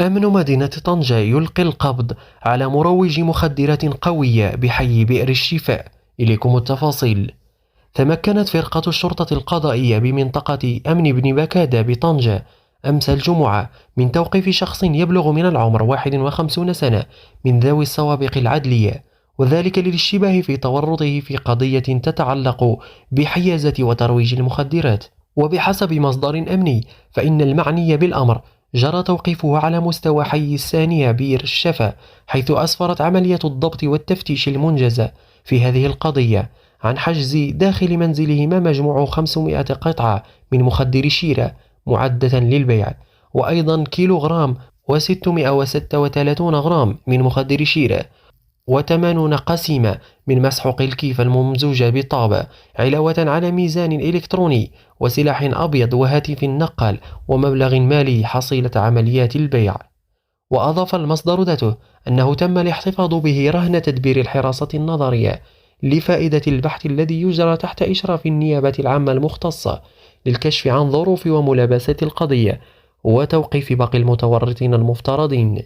أمن مدينة طنجة يلقي القبض على مروج مخدرات قوية بحي بئر الشفاء. إليكم التفاصيل. تمكنت فرقة الشرطة القضائية بمنطقة أمن بن بكادة بطنجة أمس الجمعة من توقيف شخص يبلغ من العمر 51 سنة من ذوي السوابق العدلية، وذلك للاشتباه في تورطه في قضية تتعلق بحيازة وترويج المخدرات. وبحسب مصدر أمني فإن المعني بالأمر جرى توقيفه على مستوى حي الثانية بئر الشفا، حيث أسفرت عملية الضبط والتفتيش المنجزة في هذه القضية عن حجز داخل منزله ما مجموع 500 قطعة من مخدر شيرة معدة للبيع، وأيضا كيلوغرام و636 غرام من مخدر شيرة، و80 قسيمة من مسحوق الكيف الممزوجة بالطابة، علاوة على ميزان إلكتروني وسلاح أبيض وهاتف نقال ومبلغ مالي حصيلة عمليات البيع. وأضاف المصدر ذاته أنه تم الاحتفاظ به رهن تدبير الحراسة النظرية لفائدة البحث الذي يجرى تحت إشراف النيابة العامة المختصة للكشف عن ظروف وملابسات القضية وتوقيف باقي المتورطين المفترضين.